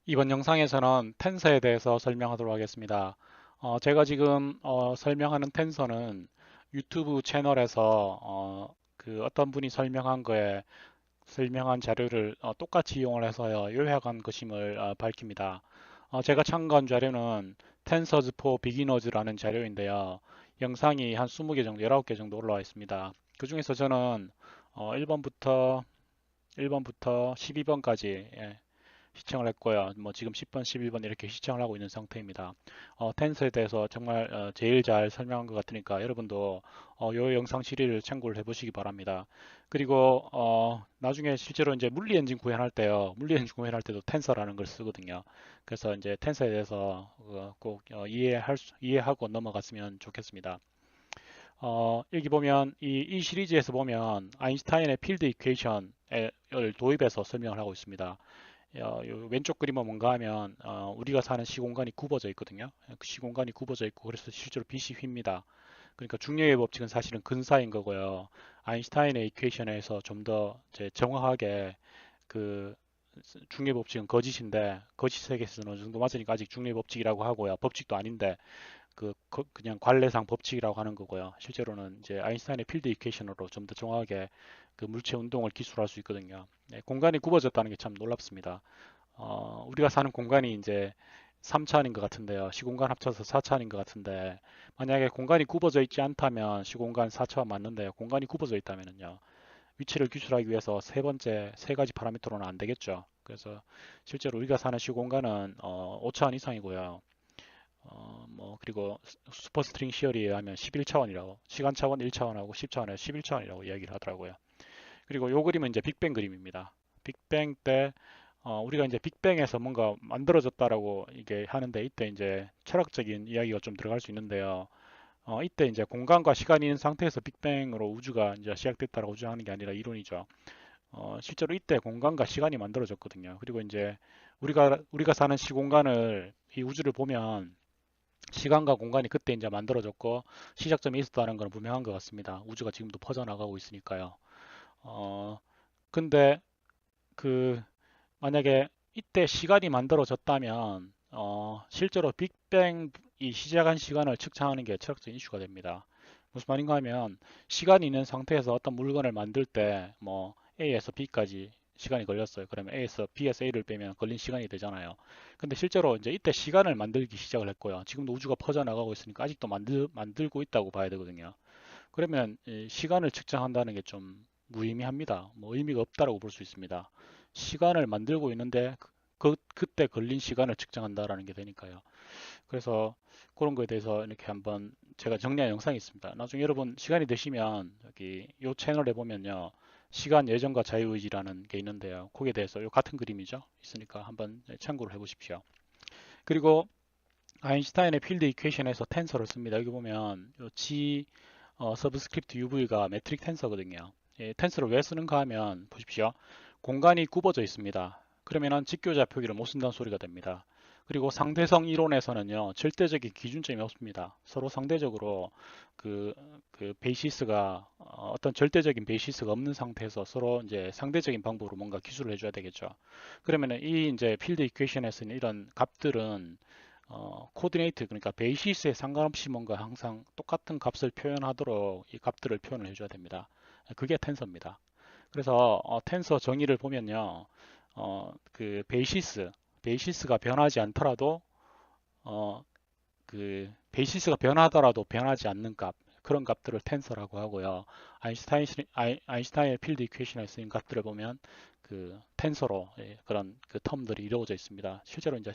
이번 영상에서는 텐서에 대해서 설명하도록 하겠습니다. 제가 지금 설명하는 텐서는 유튜브 채널에서 그 어떤 분이 설명한 거에 설명한 자료를 똑같이 이용을 해서 요약한 것임을 밝힙니다. 제가 참고한 자료는 Tensors for Beginners라는 자료인데요. 영상이 한 20개 정도, 19개 정도 올라와 있습니다. 그 중에서 저는 1번부터 12번까지 시청을 했고요. 뭐 지금 10번, 11번 이렇게 시청을 하고 있는 상태입니다. 텐서에 대해서 정말 제일 잘 설명한 것 같으니까 여러분도 요 영상 시리를 참고를 해보시기 바랍니다. 그리고 나중에 실제로 이제 물리 엔진 구현할 때요. 물리 엔진 구현할 때도 텐서라는 걸 쓰거든요. 그래서 이제 텐서에 대해서 꼭 이해하고 넘어갔으면 좋겠습니다. 여기 보면 이 시리즈에서 보면 아인슈타인의 필드 이퀘이션을 도입해서 설명을 하고 있습니다. 요 왼쪽 그림은 뭔가 하면 우리가 사는 시공간이 굽어져 있거든요. 그 시공간이 굽어져 있고 그래서 실제로 빛이 휩니다. 그러니까 중력의 법칙은 사실은 근사인 거고요. 아인슈타인의 이퀘이션에서 좀 더 정확하게 그 중력의 법칙은 거짓인데 거짓 세계에서는 어느 정도 맞으니까 아직 중력의 법칙이라고 하고요. 법칙도 아닌데 그냥 관례상 법칙이라고 하는 거고요. 실제로는 이제 아인슈타인의 필드 이퀘이션으로 좀 더 정확하게 그 물체 운동을 기술할 수 있거든요. 네, 공간이 굽어졌다는 게 참 놀랍습니다. 우리가 사는 공간이 이제 3차원인 것 같은데요. 시공간 합쳐서 4차원인 것 같은데 만약에 공간이 굽어져 있지 않다면 시공간 4차원 맞는데 공간이 굽어져 있다면요. 위치를 기술하기 위해서 세 번째 세 가지 파라미터로는 안 되겠죠. 그래서 실제로 우리가 사는 시공간은 5차원 이상이고요. 뭐 그리고 슈퍼스트링 시어리에 의하면 11차원이라고 시간 차원 1차원하고 10차원에 11차원이라고 이야기를 하더라고요. 그리고 요 그림은 이제 빅뱅 그림입니다. 빅뱅 때 우리가 이제 빅뱅에서 뭔가 만들어졌다라고 이게 하는데 이때 이제 철학적인 이야기가 좀 들어갈 수 있는데요. 이때 이제 공간과 시간이 있는 상태에서 빅뱅으로 우주가 이제 시작됐다라고 주장하는 게 아니라 이론이죠. 실제로 이때 공간과 시간이 만들어졌거든요. 그리고 이제 우리가 사는 시공간을 이 우주를 보면 시간과 공간이 그때 이제 만들어졌고 시작점이 있었다는 건 분명한 것 같습니다. 우주가 지금도 퍼져나가고 있으니까요. 어, 근데 그 만약에 이때 시간이 만들어졌다면 실제로 빅뱅이 시작한 시간을 측정하는 게 철학적인 이슈가 됩니다. 무슨 말인가 하면 시간이 있는 상태에서 어떤 물건을 만들 때 뭐 A에서 B까지 시간이 걸렸어요. 그러면 A에서 B에서 A를 빼면 걸린 시간이 되잖아요. 근데 실제로 이제 이때 시간을 만들기 시작을 했고요. 지금도 우주가 퍼져나가고 있으니까 아직도 만들고 있다고 봐야 되거든요. 그러면 이 시간을 측정한다는 게 좀 무의미합니다. 뭐 의미가 없다라고 볼 수 있습니다. 시간을 만들고 있는데 그때 걸린 시간을 측정한다라는 게 되니까요. 그래서 그런 거에 대해서 이렇게 한번 제가 정리한 영상이 있습니다. 나중에 여러분 시간이 되시면 여기 이 채널에 보면요. 시간 예정과 자유의지라는 게 있는데요. 거기에 대해서 요 같은 그림이죠. 있으니까 한번 참고를 해보십시오. 그리고 아인슈타인의 필드 이퀘이션에서 텐서를 씁니다. 여기 보면 요 G 서브스크립트 UV가 메트릭 텐서거든요. 예, 텐서를 왜 쓰는가 하면 보십시오. 공간이 굽어져 있습니다. 그러면은 직교자 표기를 못 쓴다는 소리가 됩니다. 그리고 상대성 이론에서는요, 절대적인 기준점이 없습니다. 서로 상대적으로 그, 그 베이시스가 어떤 절대적인 베이시스가 없는 상태에서 서로 이제 상대적인 방법으로 뭔가 기술을 해줘야 되겠죠. 그러면은 이 이제 필드 이퀘이션에서는 이런 값들은 코디네이트 그러니까 베이시스에 상관없이 뭔가 항상 똑같은 값을 표현하도록 이 값들을 표현을 해줘야 됩니다. 그게 텐서입니다. 그래서 텐서 정의를 보면요, 그 베이시스가 변하지 않더라도 어, 그 베이시스가 변하더라도 변하지 않는 값 그런 값들을 텐서라고 하고요. 아인슈타인의 필드 이퀘이션에 쓰인 값들을 보면 그 텐서로 그런 그 텀들이 이루어져 있습니다. 실제로 이제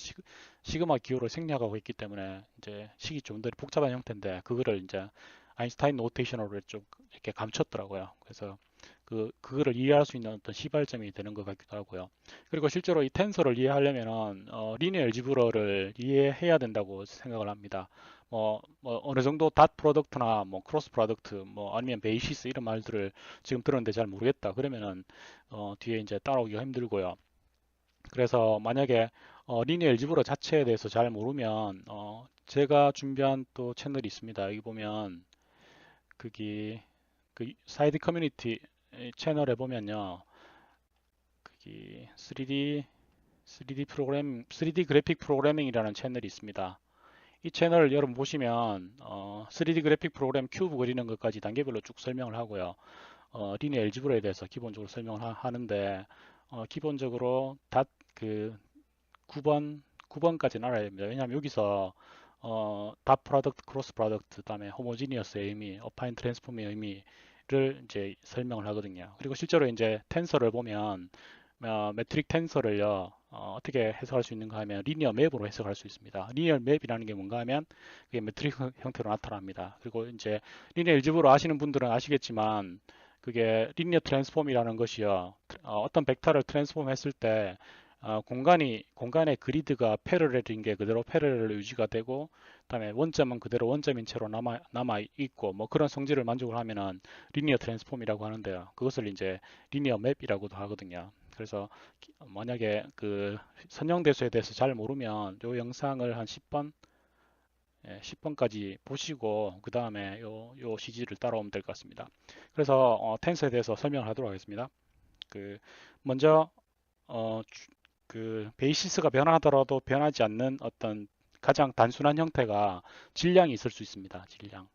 시그마 기호를 생략하고 있기 때문에 이제 식이 좀 더 복잡한 형태인데 그거를 이제 아인슈타인 노테이션으로 좀 이렇게 감췄더라고요. 그래서 그거를 이해할 수 있는 어떤 시발점이 되는 것 같기도 하고요. 그리고 실제로 이 텐서를 이해하려면은 리니어 알지브라를 이해해야 된다고 생각을 합니다. 뭐 어느 정도 닷 프로덕트나 뭐 크로스 프로덕트 뭐 아니면 베이시스 이런 말들을 지금 들었는데 잘 모르겠다. 그러면은 뒤에 이제 따라오기가 힘들고요. 그래서 만약에 리니어 알지브라 자체에 대해서 잘 모르면 제가 준비한 또 채널이 있습니다. 여기 보면 거기 그 사이드 커뮤니티 채널에 보면요. 거기 3D 그래픽 프로그래밍이라는 채널이 있습니다. 이 채널을 여러분 보시면 3D 그래픽 프로그램 큐브 그리는 것까지 단계별로 쭉 설명을 하고요. 리니어 엘지브라에 대해서 기본적으로 설명을 하는데 기본적으로 그 9번까지는 알아야 됩니다. 왜냐하면 여기서 닷 프로덕트, 크로스 프로덕트, 그다음에 호모지니어스의 의미, 어파인 트랜스폼의 의미를 이제 설명을 하거든요. 그리고 실제로 이제 텐서를 보면 매트릭 텐서를요 어떻게 해석할 수 있는가 하면 리니어 맵으로 해석할 수 있습니다. 리니어 맵이라는 게 뭔가 하면 그게 매트릭 형태로 나타납니다. 그리고 이제 리니어 일집으로 아시는 분들은 아시겠지만 그게 리니어 트랜스폼이라는 것이요 어떤 벡터를 트랜스폼 했을 때 공간의 그리드가 패러렐인 게 그대로 패러렐로 유지가 되고 그다음에 원점은 그대로 원점인 채로 남아 있고 뭐 그런 성질을 만족을 하면은 리니어 트랜스폼이라고 하는데요. 그것을 이제 리니어 맵이라고도 하거든요. 그래서 만약에 그 선형대수에 대해서 잘 모르면 이 영상을 한 10번 10번까지 보시고 그 다음에 요 CG를 따라오면 될 것 같습니다. 그래서 텐서에 대해서 설명을 하도록 하겠습니다. 그 먼저 그 베이시스가 변하더라도 변하지 않는 어떤 가장 단순한 형태가 질량이 있을 수 있습니다. 질량.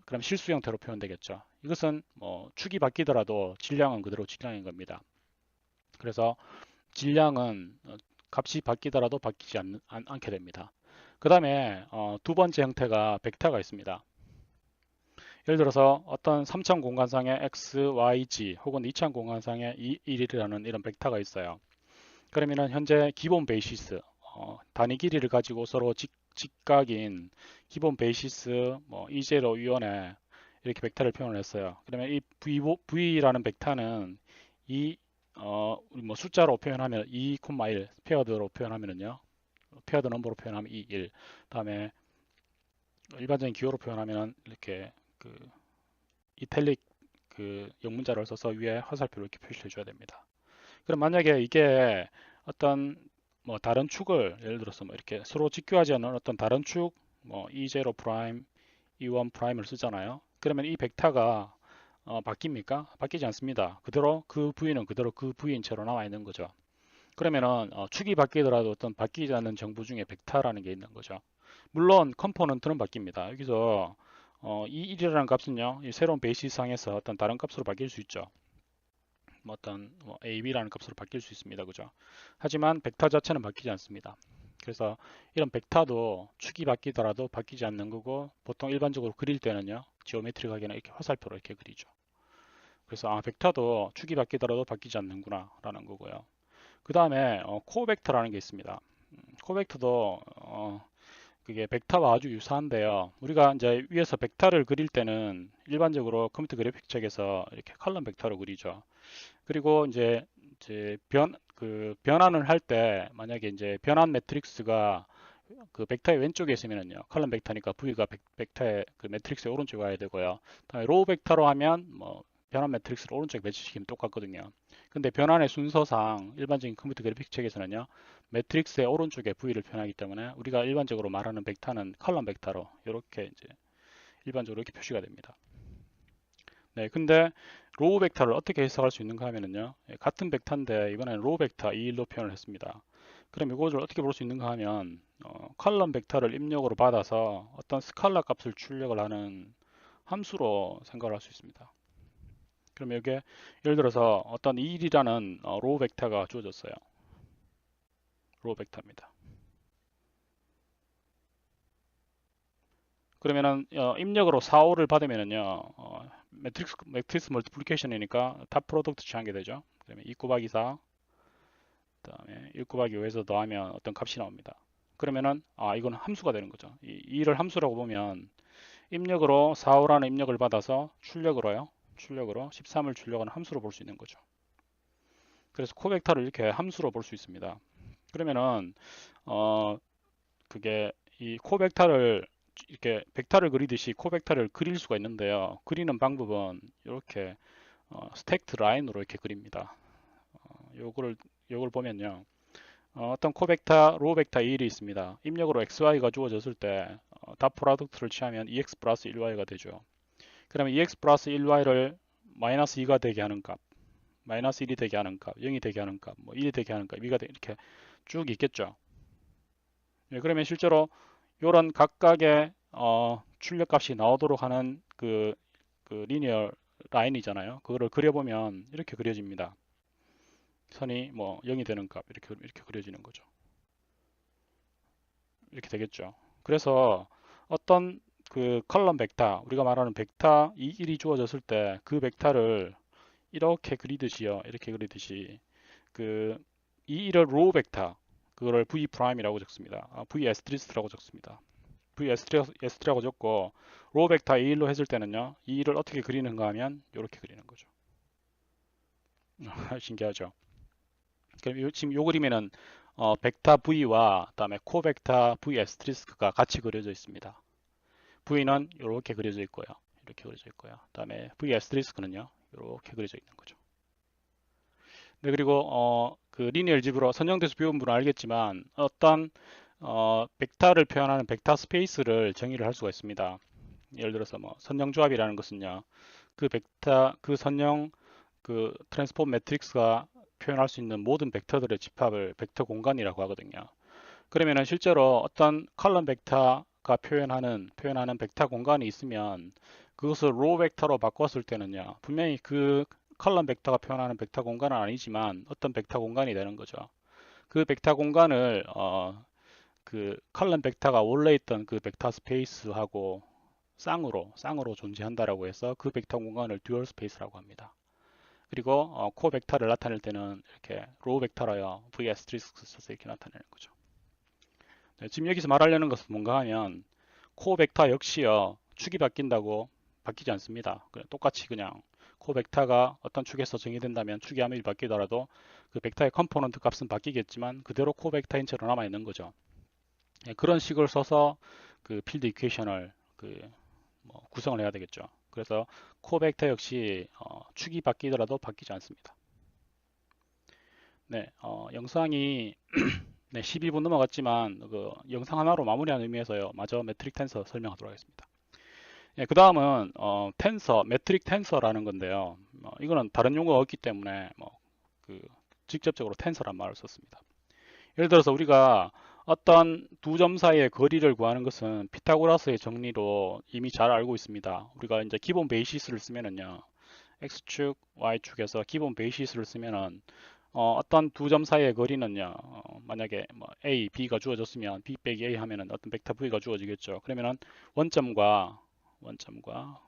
그럼 실수 형태로 표현되겠죠. 이것은 뭐 축이 바뀌더라도 질량은 그대로 질량인 겁니다. 그래서 질량은 값이 바뀌더라도 바뀌지 않게 됩니다. 그 다음에 두 번째 형태가 벡터가 있습니다. 예를 들어서 어떤 3차 공간상의 x, y, g 혹은 2차 공간상의 2, 1이라는 이런 벡터가 있어요. 그러면은 현재 기본 베이시스 단위 길이를 가지고 서로 직각인 기본 베이시스 뭐 E0, E1에 이렇게 벡터를 표현을 했어요. 그러면 이 V라는 벡터는 이 우리 뭐 숫자로 표현하면 2, 1 페어드로 표현하면은요. 페어드 넘버로 표현하면 2, 1. 다음에 일반적인 기호로 표현하면 이렇게 그 이탈릭 그 영문자를 써서 위에 화살표로 이렇게 표시해 줘야 됩니다. 그럼 만약에 이게 어떤 뭐 다른 축을 예를 들어서 뭐 이렇게 서로 직교하지 않는 어떤 다른 축 뭐 E0 프라임, E1 프라임을 쓰잖아요. 그러면 이 벡터가 바뀝니까? 바뀌지 않습니다. 그대로 그 부위는 그대로 그 부위인 채로 남아 있는 거죠. 그러면은 축이 바뀌더라도 어떤 바뀌지 않는 정보 중에 벡터라는 게 있는 거죠. 물론 컴포넌트는 바뀝니다. 여기서 이 1이라는 값은요, 이 새로운 베이시스상에서 어떤 다른 값으로 바뀔 수 있죠. 뭐 어떤 a, b라는 값으로 바뀔 수 있습니다. 그죠? 하지만 벡터 자체는 바뀌지 않습니다. 그래서 이런 벡터도 축이 바뀌더라도 바뀌지 않는 거고 보통 일반적으로 그릴 때는요. 지오메트릭하게는 이렇게 화살표로 이렇게 그리죠. 그래서 벡터도 축이 바뀌더라도 바뀌지 않는구나 라는 거고요. 그 다음에 코어 벡터라는 게 있습니다. 코어 벡터도 그게 벡터와 아주 유사한데요. 우리가 이제 위에서 벡터를 그릴 때는 일반적으로 컴퓨터 그래픽 책에서 이렇게 컬럼 벡터로 그리죠. 그리고 이제 변환을 할 때 만약에 이제 변환 매트릭스가 그 벡터의 왼쪽에 있으면은요. 컬럼 벡터니까 V가 벡터의 그 매트릭스의 오른쪽에 와야 되고요. 다음에 로우 벡터로 하면 뭐 변환 매트릭스를 오른쪽에 배치시키면 똑같거든요. 근데 변환의 순서상 일반적인 컴퓨터 그래픽 책에서는요. 매트릭스의 오른쪽에 V를 표현하기 때문에 우리가 일반적으로 말하는 벡터는 컬럼 벡터로 이렇게 이제 일반적으로 이렇게 표시가 됩니다. 네, 근데 로우 벡터를 어떻게 해석할 수 있는가 하면은요. 같은 벡터인데 이번에는 로우 벡터 2일로 표현을 했습니다. 그럼 이것을 어떻게 볼 수 있는가 하면 컬럼 벡터를 입력으로 받아서 어떤 스칼라 값을 출력을 하는 함수로 생각을 할 수 있습니다. 그럼 여기에 예를 들어서 어떤 2일이라는 로우 벡터가 주어졌어요. 로우 벡터입니다. 그러면은 입력으로 4, 5를 받으면은요. 매트릭스 멀티플리케이션이니까 탑 프로덕트 취하게 되죠. 그러면 2 곱하기 4 그다음에 1 곱하기 5에서 더하면 어떤 값이 나옵니다. 그러면은 이건 함수가 되는 거죠. 이 2를 함수라고 보면 입력으로 4, 5라는 입력을 받아서 출력으로 13을 출력하는 함수로 볼 수 있는 거죠. 그래서 코벡터를 이렇게 함수로 볼 수 있습니다. 그러면은 그게 이 코벡터를 이렇게 벡터를 그리듯이 코벡터를 그릴 수가 있는데요. 그리는 방법은 이렇게 스택트 라인으로 이렇게 그립니다. 요걸 보면요. 어떤 코벡터, 로우 벡터 2일이 있습니다. 입력으로 xy가 주어졌을 때 닷 프로덕트를 취하면 2x 플러스 1y가 되죠. 그러면 2x 플러스 1y를 마이너스 2가 되게 하는 값, 마이너스 1이 되게 하는 값, 0이 되게 하는 값, 뭐 1이 되게 하는 값, 2가 이렇게 쭉 있겠죠. 예, 그러면 실제로 이런 각각의 출력값이 나오도록 하는 그 리니어 라인이잖아요. 그거를 그려보면 이렇게 그려집니다. 선이 뭐 0이 되는 값 이렇게 그려지는 거죠. 이렇게 되겠죠. 그래서 어떤 그 컬럼 벡터, 우리가 말하는 벡터 이 1이 주어졌을 때 그 벡터를 이렇게 그리듯이요. 이렇게 그리듯이 그 이 1을 로우 벡터, 그거를 v 프라임이라고 적습니다. v 에스트리스라고 적습니다. v 에스트리라고 적고 로우 벡터 이 1로 했을 때는요. 이 1을 어떻게 그리는가 하면 이렇게 그리는 거죠. 신기하죠. 그럼 지금 요 그림에는 벡터 v와 그다음에 코 벡터 v 에스트리스크가 같이 그려져 있습니다. v는 이렇게 그려져 있고요. 이렇게 그려져 있고요. 그다음에 v 에스트리스크는요. 이렇게 그려져 있는 거죠. 네, 그리고 그 리니어 알지브라 선형대수 배운 분은 알겠지만 어떤 벡터를 표현하는 벡터 스페이스를 정의를 할 수가 있습니다. 예를 들어서 뭐 선형조합이라는 것은요. 그 벡터 그 선형 그 트랜스폼 매트릭스가 표현할 수 있는 모든 벡터들의 집합을 벡터 공간이라고 하거든요. 그러면은 실제로 어떤 컬럼 벡터가 표현하는 벡터 공간이 있으면 그것을 로 벡터로 바꿨을 때는요. 분명히 그 컬럼 벡터가 표현하는 벡터 공간은 아니지만 어떤 벡터 공간이 되는 거죠. 그 벡터 공간을 그 컬럼 벡터가 원래 있던 그 벡터 스페이스하고 쌍으로 존재한다라고 해서 그 벡터 공간을 듀얼 스페이스라고 합니다. 그리고 코 벡터를 나타낼 때는 이렇게 로우 벡터로요. v asterisk 써서 이렇게 나타내는 거죠. 네, 지금 여기서 말하려는 것은 뭔가 하면 코 벡터 역시요. 축이 바뀐다고 바뀌지 않습니다. 똑같이 그냥 코 벡터가 어떤 축에서 정의된다면 축이 아무리 바뀌더라도 그 벡터의 컴포넌트 값은 바뀌겠지만 그대로 코 벡터인 채로 남아 있는 거죠. 네, 그런 식을 써서 그 필드 이퀘이션을 뭐 구성을 해야 되겠죠. 그래서 코 벡터 역시 축이 바뀌더라도 바뀌지 않습니다. 네, 영상이 네, 12분 넘어갔지만 그 영상 하나로 마무리하는 의미에서요. 마저 매트릭 텐서 설명하도록 하겠습니다. 예, 그 다음은 텐서, 매트릭 텐서라는 건데요. 이거는 다른 용어가 없기 때문에 그 직접적으로 텐서란 말을 썼습니다. 예를 들어서 우리가 어떤 두 점 사이의 거리를 구하는 것은 피타고라스의 정리로 이미 잘 알고 있습니다. 우리가 이제 기본 베이시스를 쓰면은요. x축, y축에서 기본 베이시스를 쓰면은 어떤 두 점 사이의 거리는요. 만약에 뭐 a, b가 주어졌으면 b 빼기 a 하면은 어떤 벡터 v가 주어지겠죠. 그러면은 원점과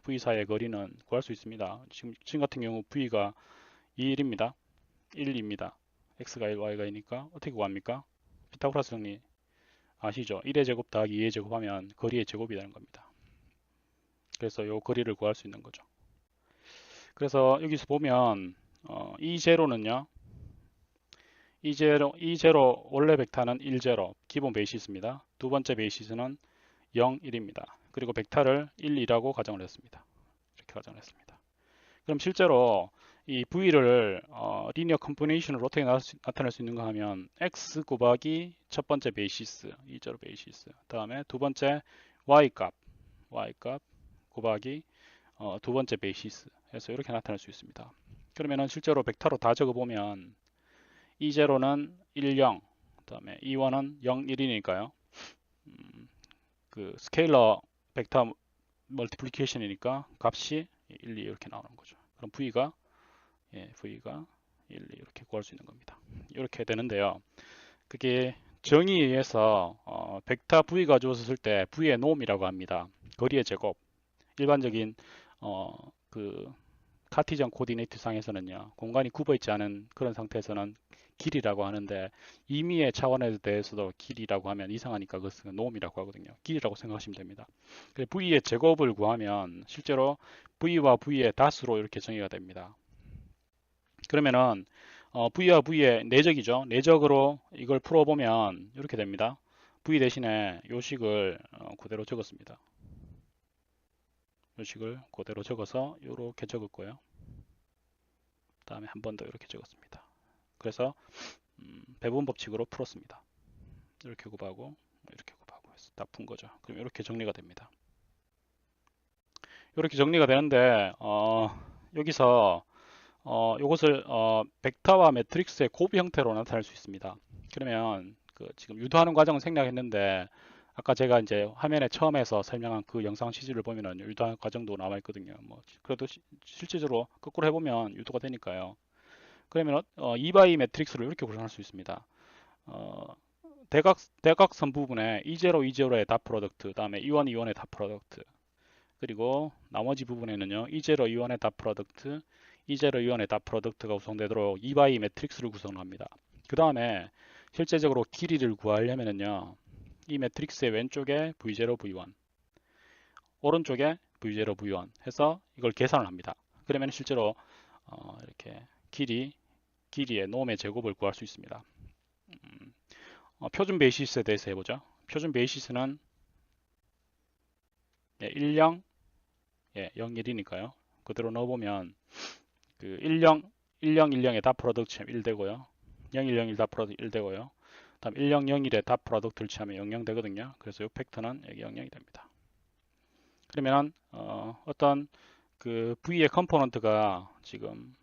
v 사이의 거리는 구할 수 있습니다. 지금 같은 경우 v가 2입니다. 1입니다. x가 1, y가 2니까 어떻게 구합니까? 피타고라스 정리 아시죠? 1의 제곱 더하기 2의 제곱하면 거리의 제곱이 되는 겁니다. 그래서 이 거리를 구할 수 있는 거죠. 그래서 여기서 보면 이 제로는요. 이 제로 원래 벡터는 1, 제로 기본 베이시스입니다. 두 번째 베이시스는 0, 1입니다. 그리고 벡터를 1, 2라고 가정을 했습니다. 이렇게 가정을 했습니다. 그럼 실제로 이 V를 리니어 컴비네이션으로 어떻게 나타낼 수 있는가 하면 X 곱하기 첫 번째 베이시스, 2제로 베이시스, 다음에 두 번째 Y값 곱하기 두 번째 베이시스 해서 이렇게 나타낼 수 있습니다. 그러면은 실제로 벡터로 다 적어보면 E0는 1, 0, 그 다음에 E1은 0, 1이니까요. 그 스케일러 벡터 멀티플리케이션이니까 값이 1, 2 이렇게 나오는 거죠. 그럼 V가 1, 2 이렇게 구할 수 있는 겁니다. 이렇게 되는데요. 그게 정의에 의해서 벡터 V가 주어졌을 때 V의 놈이라고 합니다. 거리의 제곱. 일반적인 그 카티전 코디네이트 상에서는요. 공간이 굽어 있지 않은 그런 상태에서는 길이라고 하는데 임의의 차원에 대해서도 길이라고 하면 이상하니까 그것은 놈이라고 하거든요. 길이라고 생각하시면 됩니다. V의 제곱을 구하면 실제로 V와 V의 다수로 이렇게 정의가 됩니다. 그러면은 V와 V의 내적이죠. 내적으로 이걸 풀어보면 이렇게 됩니다. V 대신에 요식을 그대로 적었습니다. 요식을 그대로 적어서 이렇게 적었고요. 다음에 한 번 더 이렇게 적었습니다. 그래서 배분 법칙으로 풀었습니다. 이렇게 곱하고 이렇게 곱하고 해서 딱 푼 거죠. 그럼 이렇게 정리가 됩니다. 이렇게 정리가 되는데 여기서 요것을 벡터와 매트릭스의 곱이 형태로 나타낼 수 있습니다. 그러면 그 지금 유도하는 과정은 생략했는데 아까 제가 이제 화면에 처음에서 설명한 그 영상 CG를 보면은 유도하는 과정도 나와 있거든요. 뭐 그래도 실질적으로 거꾸로 해보면 유도가 되니까요. 그러면 2바이 매트릭스를 이렇게 구성할 수 있습니다. 어, 대각선 부분에 E0, E0의 닷 프로덕트, 그다음에 E1, E1의 닷 프로덕트, 그리고 나머지 부분에는요 E0, E1의 닷 프로덕트, E0, E1의 닷 프로덕트가 구성되도록 2바이 매트릭스를 구성합니다. 그 다음에 실제적으로 길이를 구하려면은요 이 매트릭스의 왼쪽에 V0, V1, 오른쪽에 V0, V1 해서 이걸 계산을 합니다. 그러면 실제로 이렇게 길이의 놈의 제곱을 구할 수 있습니다. 표준 베이시스에 대해서 해보죠. 표준 베이시스는 10, 01이니까요. 그대로 넣어보면 그 10, 1010의 닷 프로덕트 치면 1 되고요. 0101 닷 프로덕트 1 되고요. 다음 1001의 닷 프로덕트를 치면 00 되거든요. 그래서 이 팩터는 여기 00이 됩니다. 그러면 어떤 그 V의 컴포넌트가 지금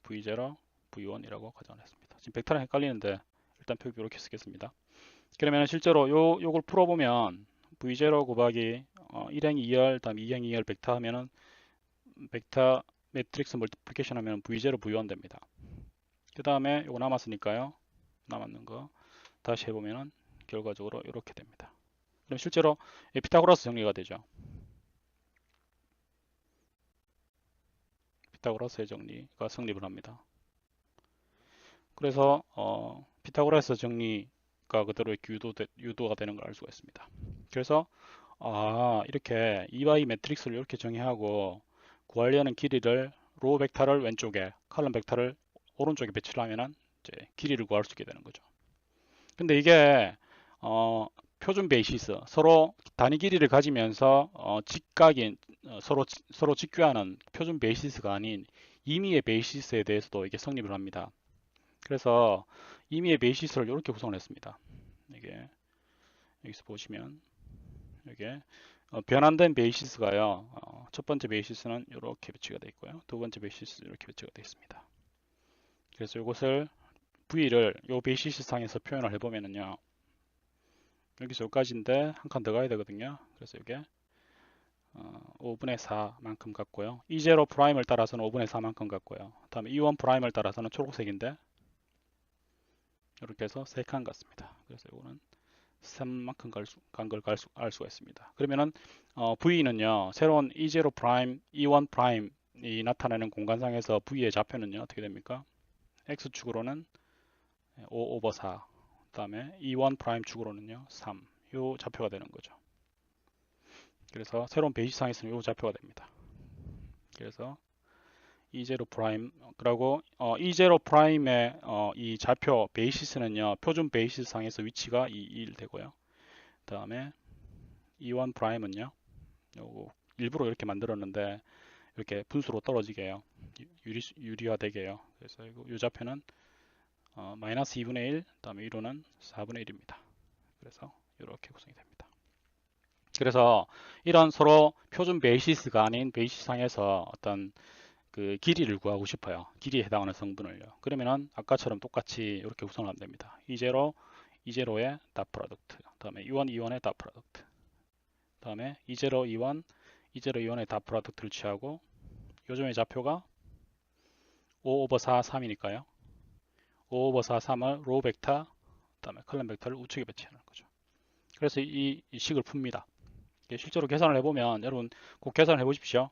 V0, V1이라고 가정을 했습니다. 지금 벡터랑 헷갈리는데 일단 표기 이렇게 쓰겠습니다. 그러면 실제로 요걸 풀어보면 V0 곱하기 1행 2열 다음 2행 2열 벡터 하면은 벡터 매트릭스 멀티플리케이션 하면 V0 V1 됩니다. 그 다음에 요거 남았으니까요. 남았는 거 다시 해보면은 결과적으로 이렇게 됩니다. 그럼 실제로 피타고라스 정리가 되죠. 피타고라스의 정리가 성립을 합니다. 그래서 피타고라스 정리가 그대로 이렇게 유도가 되는 걸 알 수가 있습니다. 그래서 이렇게 2바이 매트릭스를 이렇게 정의하고 구하려는 길이를 로 벡터를 왼쪽에 컬럼 벡터를 오른쪽에 배치를 하면은 이제 길이를 구할 수 있게 되는 거죠. 근데 이게 표준 베이시스 서로 단위 길이를 가지면서 직각인 서로 직교하는 표준 베이시스가 아닌 임의의 베이시스에 대해서도 이게 성립을 합니다. 그래서 임의의 베이시스를 이렇게 구성을 했습니다. 이게 여기서 보시면 이게 변환된 베이시스가요. 첫 번째 베이시스는 이렇게 배치가 되어 있고요. 두 번째 베이시스 이렇게 배치가 되어 있습니다. 그래서 이것을 V를 이 베이시스 상에서 표현을 해보면은요. 여기서 여기까지인데 한 칸 더 가야 되거든요. 그래서 이게 5분의 4만큼 같고요. E0 프라임을 따라서는 5분의 4만큼 같고요. 다음에 E1 프라임을 따라서는 초록색인데 이렇게 해서 3칸 같습니다. 그래서 이거는 3만큼 간 걸 알 수가 있습니다. 그러면은 V는요 새로운 E0 프라임, E1 프라임이 나타나는 공간상에서 V의 좌표는요 어떻게 됩니까? X축으로는 5 오버 4, 그 다음에 E1 프라임 축으로는요 3, 요 좌표가 되는 거죠. 그래서 새로운 베이시상에서는 요 좌표가 됩니다. 그래서 E0 프라임 그리고 E0 프라임의 이 좌표 베이시스는요 표준 베이시스상에서 위치가 1 되고요. 그 다음에 E1 프라임은요 요거 일부러 이렇게 만들었는데 이렇게 분수로 떨어지게 해요. 유리화되게 해요. 그래서 이 좌표는 마이너스 2분의 1, 다음에 1호는 4분의 1입니다. 그래서 이렇게 구성이 됩니다. 그래서 이런 서로 표준 베이시스가 아닌 베이시스상에서 어떤 그 길이를 구하고 싶어요. 길이에 해당하는 성분을요. 그러면은 아까처럼 똑같이 이렇게 구성을 하면 됩니다. E0, E0의 닷 프로덕트, 다음에 E1, E1의 닷 프로덕트, 다음에 E0, E1, E0, E1의 닷 프로덕트를 취하고 요즘의 좌표가 5 오버 4, 3이니까요. 5 오버 4, 3을 로우 벡터, 그다음에 컬럼 벡터를 우측에 배치하는 거죠. 그래서 이 식을 풉니다. 실제로 계산을 해보면 여러분 꼭 계산을 해보십시오.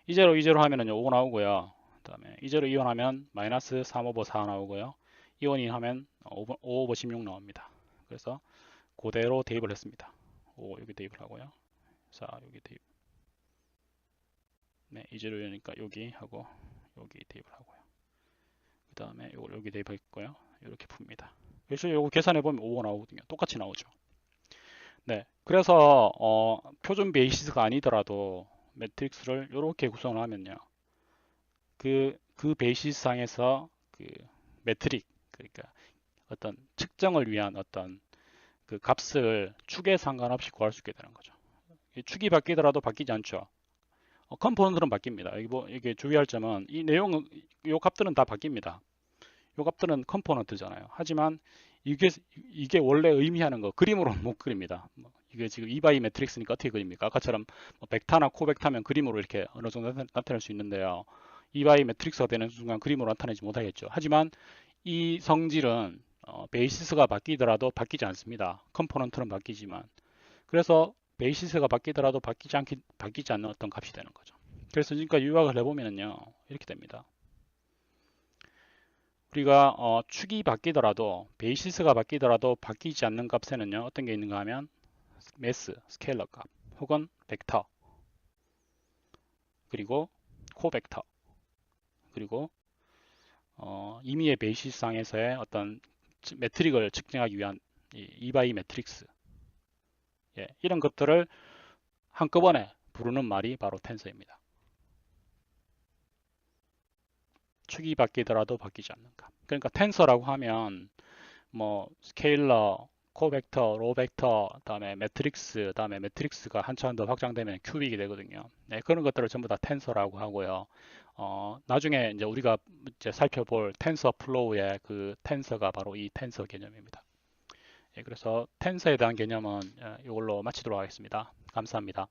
E0, E0 하면은 5 나오고요. 그다음에 E0, E1 하면 마이너스 3 오버 4 나오고요. E1, E 하면 5 오버 16 나옵니다. 그래서 그대로 대입을 했습니다. 5 여기 대입을 하고요. 4 여기 대입. 네, E0, E1이니까 여기 하고 여기 대입을 하고요. 그 다음에 이걸 여기 대입했고요. 이렇게 풉니다. 그래서 이거 계산해보면 5가 나오거든요. 똑같이 나오죠. 네, 그래서 표준 베이시스가 아니더라도 매트릭스를 이렇게 구성을 하면요. 그 베이시스 상에서 그 매트릭, 그러니까 어떤 측정을 위한 어떤 그 값을 축에 상관없이 구할 수 있게 되는 거죠. 축이 바뀌더라도 바뀌지 않죠. 컴포넌트는 바뀝니다. 이게 주의할 점은 이 내용은 요 값들은 다 바뀝니다. 요 값들은 컴포넌트잖아요. 하지만 이게 이게 원래 의미하는 거 그림으로는 못 그립니다. 이게 지금 2바이 매트릭스니까 어떻게 그립니까? 아까처럼 벡터나 코벡터면 그림으로 이렇게 어느 정도 나타낼 수 있는데요. 2바이 매트릭스가 되는 순간 그림으로 나타내지 못하겠죠. 하지만 이 성질은 베이시스가 바뀌더라도 바뀌지 않습니다. 컴포넌트는 바뀌지만. 그래서 베이시스가 바뀌더라도 바뀌지 않는 어떤 값이 되는 거죠. 그래서 지금까지 유학을 해보면요. 이렇게 됩니다. 우리가 축이 바뀌더라도 베이시스가 바뀌더라도 바뀌지 않는 값에는요. 어떤 게 있는가 하면 매스, 스케일러 값 혹은 벡터 그리고 코벡터 그리고 임의의 베이시스상에서의 어떤 매트릭을 측정하기 위한 이 2바이 매트릭스 이런 것들을 한꺼번에 부르는 말이 바로 텐서입니다. 축이 바뀌더라도 바뀌지 않는 값. 그러니까 텐서라고 하면 뭐 스케일러, 코벡터, 로벡터, 그다음에 매트릭스, 그다음에 매트릭스가 한참 더 확장되면 큐빅이 되거든요. 네, 그런 것들을 전부 다 텐서라고 하고요. 나중에 이제 우리가 이제 살펴볼 텐서 플로우의 그 텐서가 바로 이 텐서 개념입니다. 그래서 텐서에 대한 개념은 이걸로 마치도록 하겠습니다. 감사합니다.